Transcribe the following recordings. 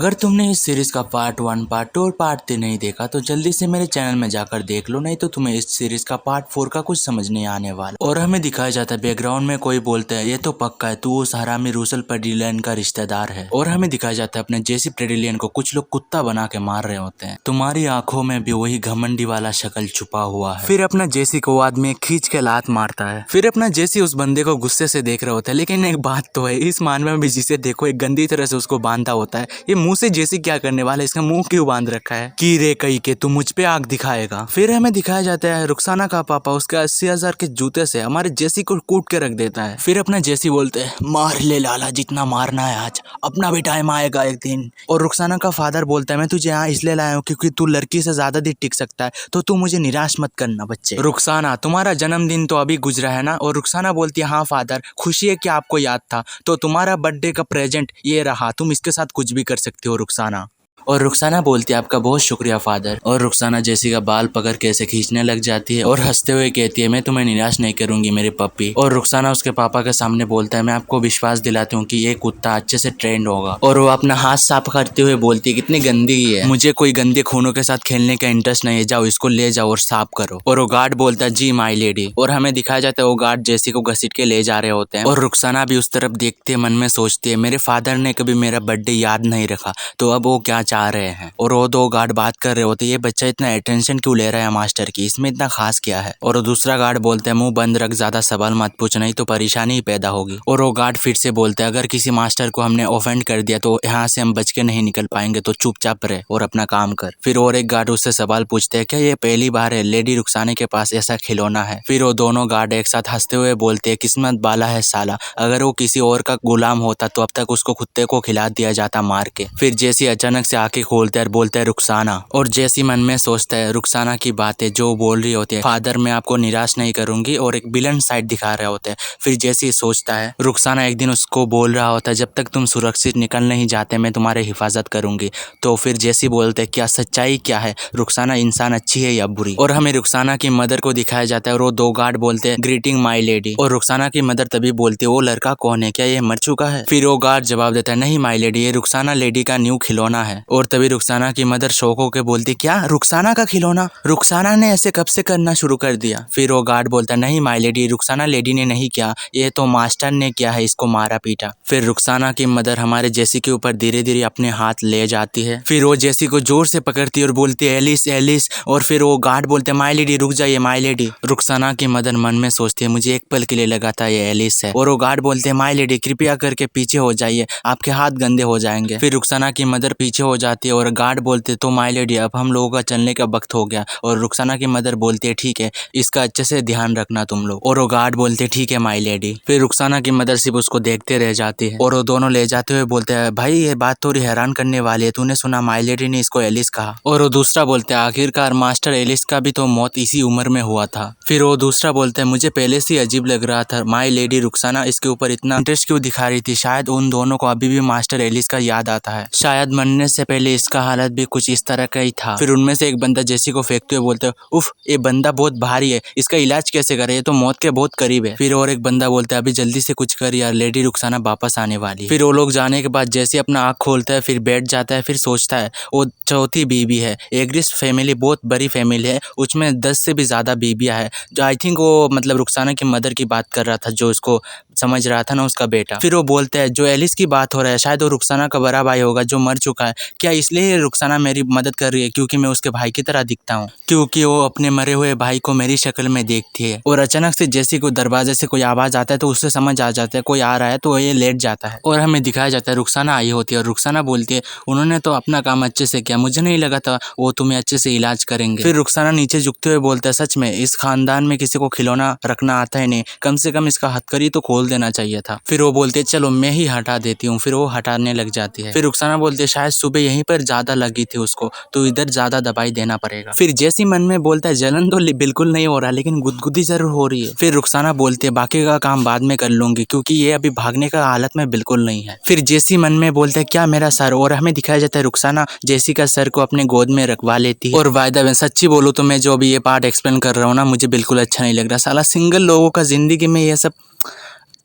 अगर तुमने इस सीरीज का पार्ट 1, पार्ट 2 और पार्ट 3 नहीं देखा तो जल्दी से मेरे चैनल में जाकर देख लो, नहीं तो तुम्हें इस सीरीज का पार्ट 4 का कुछ समझ नहीं आने वाला। और हमें दिखाया जाता है बैकग्राउंड में कोई बोलता है ये तो पक्का है तू उस हरामी रूसल पेडिलियन का रिश्तेदार है। और हमें दिखाया जाता है अपने जेसी पेडिलियन को कुछ लोग कुत्ता बना के मार रहे होते हैं। तुम्हारी आंखों में भी वही घमंडी वाला शक्ल छुपा हुआ है। फिर अपना जेसी को आदमी खींच के लात मारता है। फिर अपना जेसी उस बंदे को गुस्से से देख रहा होता है। लेकिन एक बात तो है, इस मानव में भी जिसे देखो एक गंदी तरह से उसको बांधा होता है। ये मुंह से जेसी क्या करने वाला है, इसका मुंह क्यों बांध रखा है कि रे कहीं के तू मुझ पे आग दिखाएगा। फिर हमें दिखाया जाता है रुखसाना का पापा उसके 80,000 के जूते से हमारे जेसी को कूट के रख देता है। फिर अपना जेसी बोलते हैं मार ले लाला जितना मारना है, आज अपना भी टाइम आएगा एक दिन। और रुखसाना का फादर बोलता है मैं तुझे यहाँ इसलिए लाया हूँ क्योंकि तू लड़की से ज्यादा दिन टिक सकता है, तो तू मुझे निराश मत करना बच्चे। रुखसाना तुम्हारा जन्मदिन तो अभी गुजरा है ना। और रुखसाना बोलती है हाँ फादर, खुशी है कि आपको याद था, तो तुम्हारा बर्थडे का प्रेजेंट ये रहा, तुम इसके साथ कुछ भी कर सकती हो रुखसाना। और रुखसाना बोलती है आपका बहुत शुक्रिया फादर। और रुखसाना जेसी का बाल पकड़ के ऐसे खींचने लग जाती है और हंसते हुए कहती है मैं तुम्हें निराश नहीं करूंगी मेरे पप्पी। और रुखसाना उसके पापा के सामने बोलता है मैं आपको विश्वास दिलाती हूँ कि ये कुत्ता अच्छे से ट्रेंड होगा। और वो अपना हाथ साफ करते हुए बोलती है कितनी गंदी है, मुझे कोई गंदे खूनों के साथ खेलने का इंटरेस्ट नहीं है, जाओ इसको ले जाओ और साफ करो। और वो गार्ड बोलता है जी माई लेडी। और हमें दिखाया जाता है वो गार्ड जेसी को घसीट के ले जा रहे होते हैं। और रुखसाना भी उस तरफ देखते मन में सोचती है मेरे फादर ने कभी मेरा बर्थडे याद नहीं रखा, तो अब वो क्या चाह रहे हैं। और वो दो गार्ड बात कर रहे होते ये बच्चा इतना अटेंशन क्यों ले रहा है मास्टर की, इसमें इतना खास क्या है। और वो दूसरा गार्ड बोलते हैं मुंह बंद रख, ज्यादा सवाल मत पूछ नहीं तो परेशानी ही पैदा होगी। और वो गार्ड फिर से बोलते हैं अगर किसी मास्टर को हमने ऑफेंड कर दिया तो यहाँ से हम बच के नहीं निकल पाएंगे, तो चुपचाप रहे और अपना काम कर। फिर और एक गार्ड उससे सवाल पूछते हैं क्या ये पहली बार है लेडी रुखसाने के पास ऐसा खिलौना है। फिर वो दोनों गार्ड एक साथ हंसते हुए बोलते हैं किस्मत बाला है साला, अगर वो किसी और का गुलाम होता तो अब तक उसको कुत्ते को खिला दिया जाता मार के। फिर जैसी अचानक से आंखें खोलते हैं और बोलते हैं रुखसाना। और जैसी मन में सोचता है रुखसाना की बातें जो बोल रही होती है फादर मैं आपको निराश नहीं करूंगी, और एक विलन साइड दिखा रहे होते हैं। फिर जैसी सोचता है रुखसाना एक दिन उसको बोल रहा होता है जब तक तुम सुरक्षित निकल नहीं जाते मैं तुम्हारी हिफाजत करूंगी। तो फिर जैसी बोलते हैं क्या सच्चाई क्या है, रुखसाना इंसान अच्छी है या बुरी। और हमें रुखसाना की मदर को दिखाया जाता है और वो दो गार्ड बोलते हैं ग्रीटिंग माई लेडी। और रुखसाना की मदर तभी बोलती है वो लड़का कौन है, क्या ये मर चुका है। फिर वो गार्ड जवाब देता है नहीं माई लेडी, ये रुखसाना लेडी का न्यू खिलौना है। और तभी रुखसाना की मदर शौक होकर बोलती क्या रुखसाना का खिलौना, रुखसाना ने ऐसे कब से करना शुरू कर दिया। फिर वो गार्ड बोलता नहीं माई लेडी, रुखसाना लेडी ने नहीं किया, ये तो मास्टर ने किया है, इसको मारा पीटा। फिर रुखसाना की मदर हमारे जेसी के ऊपर धीरे धीरे अपने हाथ ले जाती है। फिर वो जेसी को जोर से पकड़ती है और बोलती है एलिस एलिस। और फिर वो गार्ड बोलते हैं माई लेडी रुक जाइए माई लेडी। रुखसाना की मदर मन में सोचती है मुझे एक पल के लिए लगा था ये एलिस है। और वो गार्ड बोलते हैं माई लेडी कृपया करके पीछे हो जाइए, आपके हाथ गंदे हो जाएंगे। फिर रुखसाना की मदर पीछे हो जाती है और गार्ड बोलते तो माई लेडी अब हम लोगों का चलने का वक्त हो गया। और रुखसाना की मदर बोलती है ठीक है इसका अच्छे से ध्यान रखना तुम लोग। और वो गार्ड बोलते ठीक है माई लेडी। फिर रुखसाना की मदर सिर्फ उसको देखते रह जाती है। और वो दोनों ले जाते हुए बोलते हैं भाई ये बात थोड़ी हैरान करने वाली है, तूने सुना माई लेडी ने इसको एलिस कहा। और वो दूसरा बोलते हैं आखिरकार मास्टर एलिस का भी तो मौत इसी उम्र में हुआ था। फिर वो दूसरा बोलते हैं मुझे पहले से अजीब लग रहा था माई लेडी रुखसाना इसके ऊपर इतना इंटरेस्ट क्यों दिखा रही थी, शायद उन दोनों को अभी भी मास्टर एलिस का याद आता है, शायद मरने से पहले इसका हालत भी कुछ इस तरह का ही था। फिर उनमें से एक बंदा जेसी को फेंकते हुए बोलते है उफ ये बंदा बहुत भारी है, इसका इलाज कैसे करे, ये तो मौत के बहुत करीब है। फिर और एक बंदा बोलता है अभी जल्दी से कुछ कर यार, लेडी रुखसाना वापस आने वाली। फिर वो लोग जाने के बाद जैसे अपना आँख खोलता है फिर बैठ जाता है। फिर सोचता है वो चौथी बीबी है, एग्रिस फैमिली बहुत बड़ी फैमिली है, उसमें 10 से भी ज्यादा बीबियां है। जो आई थिंक वो मतलब रुखसाना की मदर की बात कर रहा था, जो इसको समझ रहा था ना उसका बेटा। फिर वो बोलते हैं जो एलिस की बात हो रहा है शायद वो रुखसाना का बड़ा भाई होगा जो मर चुका है, क्या इसलिए रुखसाना मेरी मदद कर रही है क्योंकि मैं उसके भाई की तरह दिखता हूँ, क्योंकि वो अपने मरे हुए भाई को मेरी शक्ल में देखती है। और अचानक से जैसी को दरवाजे से कोई आवाज आता है तो उससे समझ आ जाता है कोई आ रहा है, तो ये लेट जाता है। और हमें दिखाया जाता है रुखसाना आई होती है और रुखसाना बोलती है उन्होंने तो अपना काम अच्छे से किया, मुझे नहीं लगा था वो तुम्हें अच्छे से इलाज करेंगे। फिर रुखसाना नीचे झुकते हुए बोलता है सच में इस खानदान में किसी को खिलौना रखना आता है नहीं, कम से कम इसका हथकड़ी तो खोल देना चाहिए था। फिर वो बोलते है चलो मैं ही हटा देती हूँ। फिर वो हटाने लग जाती है। फिर रुखसाना बोलती है शायद सुबह यहीं पर ज्यादा लगी थी उसको, तो इधर ज्यादा दवाई देना पड़ेगा। फिर जैसी मन में बोलता है जलन तो बिल्कुल नहीं हो रहा लेकिन गुदगुदी जरूर हो रही है। फिर रुखसाना बोलती है बाकी का काम बाद में कर लूंगी क्योंकि ये अभी भागने का हालत में बिल्कुल नहीं है। फिर जैसी मन में बोलता है क्या मेरा सर, और हमें दिखाया जाता है रुखसाना जैसी का सर को अपने गोद में रखवा लेती है। और वायदा मैं सच्ची बोलूँ तो मैं जो अभी ये पार्ट एक्सप्लेन कर रहा हूँ ना मुझे बिल्कुल अच्छा नहीं लग रहा, साला सिंगल लोगों का जिंदगी में ये सब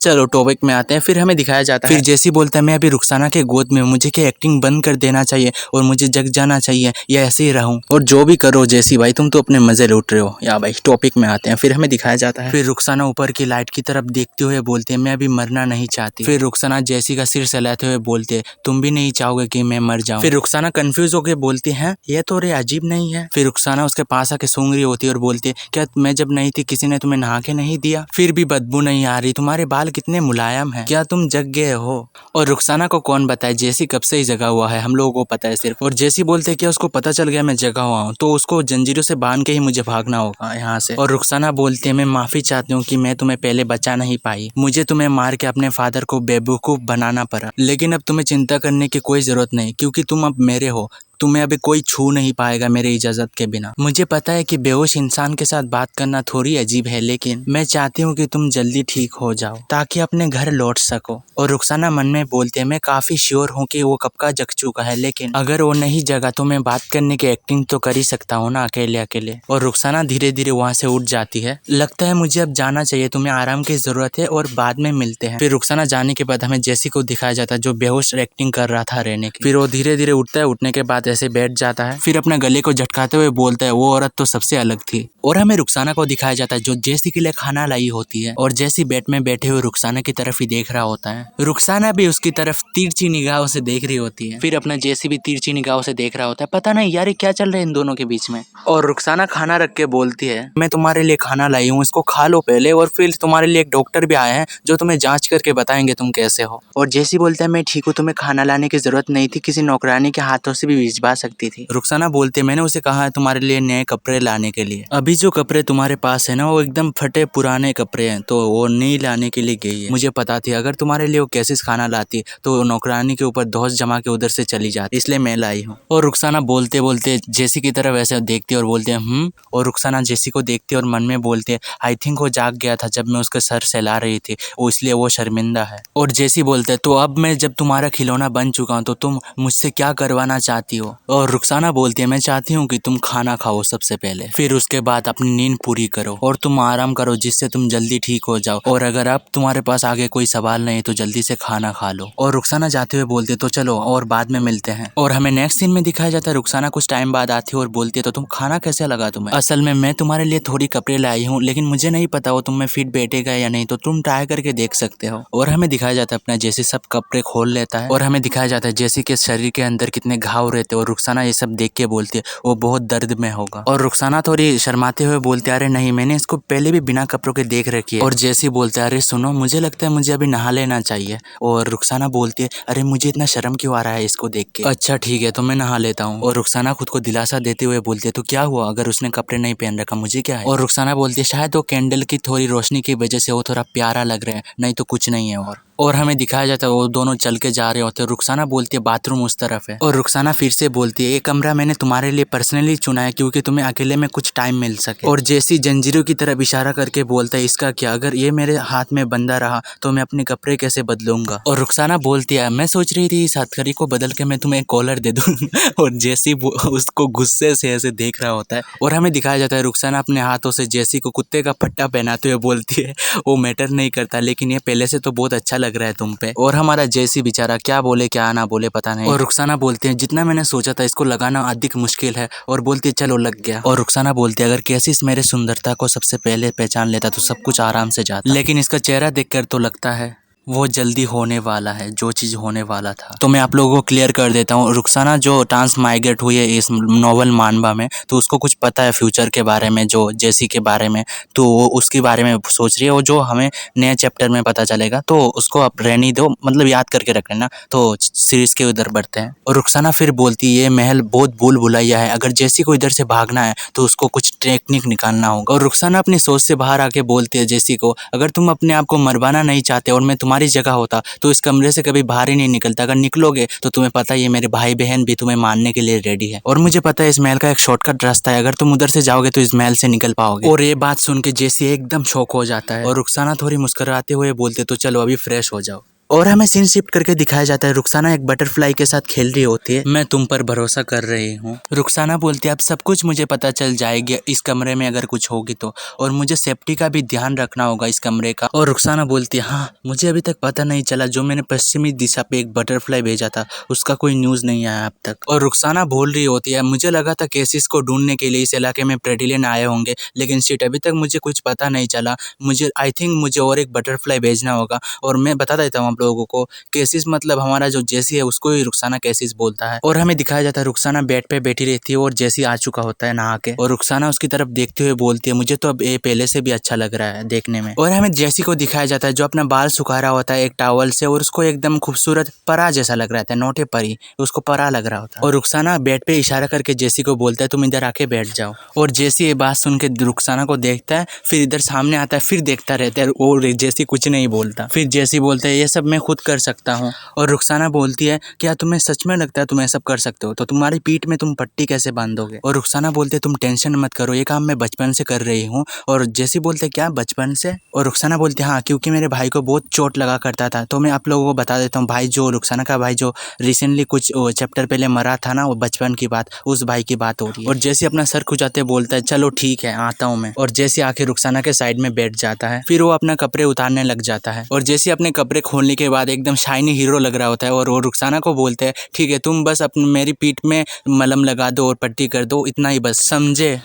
चलो टॉपिक में आते हैं। फिर हमें दिखाया जाता है, फिर जैसी बोलता है मैं अभी रुखसाना के गोद में हूँ, मुझे क्या एक्टिंग बंद कर देना चाहिए और मुझे जग जाना चाहिए या ऐसे ही रहूं, और जो भी करो जैसी भाई तुम तो अपने मजे लूट रहे हो। या भाई टॉपिक में आते हैं। फिर हमें दिखाया जाता है, फिर रुखसाना ऊपर की लाइट की तरफ देखते हुए बोलते हैं मैं अभी मरना नहीं चाहती। फिर रुखसाना जैसी का सिर सहलाते हुए बोलते तुम भी नहीं चाहोगे कि मैं मर जाऊं। फिर रुखसाना कंफ्यूज होकर बोलती है ये तो रे अजीब नहीं है। फिर रुखसाना उसके पास आके सूंघ रही होती है और बोलती है क्या मैं जब नहीं थी किसी ने तुम्हें नहा के नहीं दिया, फिर भी बदबू नहीं आ रही, तुम्हारे बाल कितने मुलायम है, क्या तुम जग गए हो। और रुखसाना को कौन बताए जैसी कब से ही जगा हुआ है, हम लोगों को पता है सिर्फ। और जैसी बोलते क्या उसको पता चल गया मैं जगा हुआ हूँ तो उसको जंजीरों से बांध के ही मुझे भागना होगा यहाँ से। और रुखसाना बोलती है मैं माफी चाहती हूँ कि मैं तुम्हें पहले बचा नहीं पाई, मुझे तुम्हें मार के अपने फादर को बेवकूफ बनाना पड़ा, लेकिन अब तुम्हें चिंता करने की कोई जरूरत नहीं क्योंकि तुम अब मेरे हो, तुम्हें अभी कोई छू नहीं पाएगा मेरी इजाजत के बिना। मुझे पता है कि बेहोश इंसान के साथ बात करना थोड़ी अजीब है, लेकिन मैं चाहती हूँ कि तुम जल्दी ठीक हो जाओ ताकि अपने घर लौट सको। और रुखसाना मन में बोलते हैं मैं काफी श्योर हूँ कि वो कब का जग चुका है, लेकिन अगर वो नहीं जगा तो मैं बात करने की एक्टिंग तो कर ही सकता हूँ ना अकेले अकेले। और रुखसाना धीरे धीरे वहाँ से उठ जाती है। लगता है मुझे अब जाना चाहिए, तुम्हें आराम की जरूरत है और बाद में मिलते हैं। फिर रुखसाना जाने के बाद हमें जैसी को दिखाया जाता है जो बेहोश एक्टिंग कर रहा था रहने की। फिर वो धीरे धीरे उठता है, उठने के बाद ऐसे बैठ जाता है, फिर अपने गले को झटकाते हुए बोलता है वो औरत तो सबसे अलग थी। और हमें रुखसाना को दिखाया जाता है जो जैसी के लिए खाना लाई होती है और जैसी बेड में बैठे हुए रुखसाना की तरफ ही देख रहा होता है। रुखसाना भी उसकी तरफ तिरछी निगाहों से देख रही होती है, फिर अपना जैसी भी तिरछी निगाहों से देख रहा होता है। पता नहीं यार क्या चल रहा है इन दोनों के बीच में। और रुखसाना खाना रख के बोलती है मैं तुम्हारे लिए खाना लाई हूँ, इसको खा लो पहले, और फिर तुम्हारे लिए एक डॉक्टर भी आए हैं जो तुम्हें जांच करके बताएंगे तुम कैसे हो। और जैसी बोलता है मैं ठीक हूँ, तुम्हें खाना लाने की जरूरत नहीं थी, किसी नौकरानी के हाथों से भी भिजवा सकती थी। रुखसाना बोलते मैंने उसे कहा है तुम्हारे लिए नए कपड़े लाने के लिए, अभी जो कपड़े तुम्हारे पास है ना वो एकदम फटे पुराने कपड़े हैं, तो वो नहीं लाने के लिए गई है। मुझे पता थी अगर तुम्हारे लिए वो कैसे खाना लाती तो नौकरानी के ऊपर दोष जमा के उधर से चली जाती, इसलिए मैं लाई हूँ। और रुखसाना बोलते बोलते जैसी की तरफ ऐसे देखती है और बोलते हैं और रुखसाना जैसी को देखती है और मन में बोलते है आई थिंक वो जाग गया था जब मैं उसका सर सहला रही थी, वो इसलिए वो शर्मिंदा है। और जैसी बोलते है तो अब मैं जब तुम्हारा खिलौना बन चुका हूँ तो तुम मुझसे क्या करवाना चाहती हो। और रुखसाना बोलती है मैं चाहती हूँ कि तुम खाना खाओ सबसे पहले, फिर उसके बाद अपनी नींद पूरी करो और तुम आराम करो जिससे तुम जल्दी ठीक हो जाओ, और अगर अब तुम्हारे पास आगे कोई सवाल नहीं तो जल्दी से खाना खा लो। और रुखसाना जाते हुए बोलते तो चलो और बाद में मिलते हैं। और हमें नेक्स्ट सीन में दिखाया जाता है रुखसाना कुछ टाइम बाद आती है और बोलती है तो तुम खाना कैसे लगा तुम्हें, असल में मैं तुम्हारे लिए थोड़ी कपड़े लाई हूँ लेकिन मुझे नहीं पता वो तुम्हें फिट बैठेगा या नहीं, तो तुम ट्राई करके देख सकते हो। और हमें दिखाया जाता है अपना जैसे सब कपड़े खोल लेता है और हमें दिखाया जाता है जैसे के शरीर के अंदर कितने घाव रहते हैं, और रुखसाना ये सब देख के बोलती है वो बहुत दर्द में होगा। और रुखसाना थोड़ी शर्माते हुए बोलते अरे नहीं मैंने इसको पहले भी बिना कपड़ों के देख रखी है। और जैसे बोलते अरे सुनो मुझे लगता है मुझे अभी नहा लेना चाहिए। और रुखसाना बोलती है अरे मुझे इतना शर्म क्यों आ रहा है इसको देख के, अच्छा ठीक है तो मैं नहा लेता हूँ। और रुखसाना खुद को दिलासा देते हुए बोलती है तो क्या हुआ अगर उसने कपड़े नहीं पहन रखा मुझे क्या है। और रुखसाना बोलती है शायद वो कैंडल की थोड़ी रोशनी की वजह से वो थोड़ा प्यारा लग रहा है, नहीं तो कुछ नहीं है। और हमें दिखाया जाता है वो दोनों चल के जा रहे होते हैं। रुखसाना बोलती है बाथरूम उस तरफ है। और रुखसाना फिर से बोलती है ये कमरा मैंने तुम्हारे लिए पर्सनली चुना है क्योंकि तुम्हें अकेले में कुछ टाइम मिल सके। और जैसी जंजीरों की तरफ इशारा करके बोलता है इसका क्या, अगर ये मेरे हाथ में बंधा रहा तो मैं अपने कपड़े कैसे बदलूंगा। और रुखसाना बोलती है मैं सोच रही थी इस हथकड़ी को बदल के मैं तुम्हें कॉलर दे दूं। और जैसी उसको गुस्से से ऐसे देख रहा होता है। और हमें दिखाया जाता है रुखसाना अपने हाथों से जैसी को कुत्ते का पट्टा पहनाते हुए बोलती है वो मैटर नहीं करता लेकिन ये पहले से तो बहुत अच्छा लग रहा है तुम पे। और हमारा जैसी बेचारा क्या बोले क्या ना बोले पता नहीं। और रुखसाना बोलते हैं जितना मैंने सोचा था इसको लगाना अधिक मुश्किल है, और बोलती है चलो लग गया। और रुखसाना बोलती है अगर कैसिस मेरे सुंदरता को सबसे पहले पहचान लेता तो सब कुछ आराम से जाता, लेकिन इसका चेहरा देखकर तो लगता है वो जल्दी होने वाला है जो चीज़ होने वाला था। तो मैं आप लोगों को क्लियर कर देता हूँ रुखसाना जो ट्रांसमाइग्रेट हुई है इस नॉवल मानवा में, तो उसको कुछ पता है फ्यूचर के बारे में जो जैसी के बारे में, तो वो उसके बारे में सोच रही है, वो जो हमें नए चैप्टर में पता चलेगा तो उसको आप रहने दो, मतलब याद करके रख लेना। तो सीरीज के उधर बढ़ते हैं। और रुखसाना फिर बोलती है ये महल बहुत भूल भुलैया है, अगर जैसी को इधर से भागना है तो उसको कुछ टेक्निक निकालना होगा। और रुखसाना अपनी सोच से बाहर आके बोलती है जैसी को अगर तुम अपने आप को मरवाना नहीं चाहते और मैं तुम्हारी जगह होता तो इस कमरे से कभी बाहर ही नहीं निकलता, अगर निकलोगे तो तुम्हें पता ही है मेरे भाई बहन भी तुम्हें मारने के लिए रेडी है, और मुझे पता है इस महल का एक शॉर्टकट रास्ता है, अगर तुम उधर से जाओगे तो इस महल से निकल पाओगे। और ये बात सुन के जैसी एकदम शॉक हो जाता है और रुखसाना थोड़ी मुस्कुराते हुए बोलते तो चलो अभी फ्रेश हो जाओ। और हमें सीन शिफ्ट करके दिखाया जाता है रुखसाना एक बटरफ्लाई के साथ खेल रही होती है। मैं तुम पर भरोसा कर रही हूँ। रुखसाना बोलती है अब सब कुछ मुझे पता चल जाएगी इस कमरे में अगर कुछ होगी तो, और मुझे सेफ्टी का भी ध्यान रखना होगा इस कमरे का। और रुखसाना बोलती है हाँ मुझे अभी तक पता नहीं चला, जो मैंने पश्चिमी दिशा पे एक बटरफ्लाई भेजा था उसका कोई न्यूज़ नहीं आया अब तक। और रुखसाना बोल रही होती है मुझे लगा था केसिस को ढूंढने के लिए इस इलाके में प्रेडिलियन आए होंगे, लेकिन शिट अभी तक मुझे कुछ पता नहीं चला। मुझे आई थिंक मुझे और एक बटरफ्लाई भेजना होगा। और मैं बता देता हूँ आप लोगों को, केसिस मतलब हमारा जो जेसी है उसको ही रुखसाना केसिस बोलता है। और हमें दिखाया जाता है रुखसाना बेड पे बैठी रहती है और जेसी आ चुका होता है नहा के, और रुखसाना उसकी तरफ देखते हुए बोलती है मुझे तो अब ये पहले से भी अच्छा लग रहा है देखने में। और हमें जेसी को दिखाया जाता है जो अपना बाल सुखा रहा होता है एक टॉवल से, और उसको एकदम खूबसूरत परा जैसा लग रहा था, नोटे परी, उसको परा लग रहा होता है। और रुखसाना बेड पे इशारा करके जेसी को बोलता है तुम इधर आके बैठ जाओ। और जेसी ये बात सुन के रुखसाना को देखता है, फिर इधर सामने आता है, फिर देखता रहता है और जेसी कुछ नहीं बोलता। फिर जेसी बोलता है ये सब मैं खुद कर सकता हूँ। और रुखसाना बोलती है क्या तुम्हें सच में लगता है तुम ये सब कर सकते हो, तो तुम्हारी पीठ में तुम पट्टी कैसे बांधोगे। और रुखसाना बोलते है तुम टेंशन मत करो ये काम मैं बचपन से कर रही हूँ। और जेसी बोलते क्या बचपन से। और रुखसाना बोलती है हाँ क्योंकि मेरे भाई को बहुत चोट लगा करता था। तो मैं आप लोगों को बता देता हूँ, भाई जो रुखसाना का भाई जो रिसेंटली कुछ चैप्टर पहले मरा था ना, वो बचपन की बात, उस भाई की बात हो रही है। और जेसी अपना सर खुजाते बोलता है चलो ठीक है आता हूँ मैं। और जेसी आके रुखसाना के साइड में बैठ जाता है, फिर वो अपना कपड़े उतारने लग जाता है। और जेसी अपने कपड़े खोलने के बाद एकदम शाइनी हीरो लग रहा होता है। और वो रुखसाना को बोलते हैं ठीक है तुम बस अपनी मेरी पीठ में मलम लगा दो और पट्टी कर दो, इतना ही बस, समझे।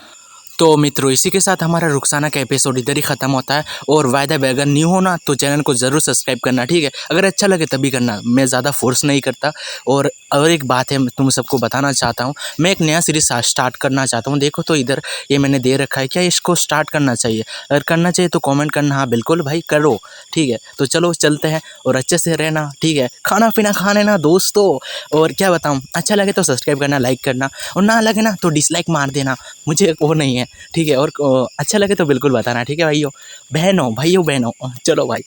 तो मित्रों इसी के साथ हमारा रुखसाना का एपिसोड इधर ही खत्म होता है। और वायदा है अगर न्यू हो ना तो चैनल को ज़रूर सब्सक्राइब करना, ठीक है। अगर अच्छा लगे तभी करना, मैं ज़्यादा फोर्स नहीं करता। और एक बात है मैं तुम सबको बताना चाहता हूँ, मैं एक नया सीरीज स्टार्ट करना चाहता हूँ। देखो तो इधर ये मैंने दे रखा है, क्या इसको स्टार्ट करना चाहिए? अगर करना चाहिए तो कॉमेंट करना, हाँ बिल्कुल भाई करो, ठीक है। तो चलो चलते हैं और अच्छे से रहना, ठीक है। खाना पीना खा लेना दोस्तों। और क्या बताऊँ, अच्छा लगे तो सब्सक्राइब करना, लाइक करना, और ना लगे ना तो डिसलाइक मार देना, मुझे वो नहीं है, ठीक है। और अच्छा लगे तो बिल्कुल बताना, ठीक है भाइयों बहनों, चलो भाई।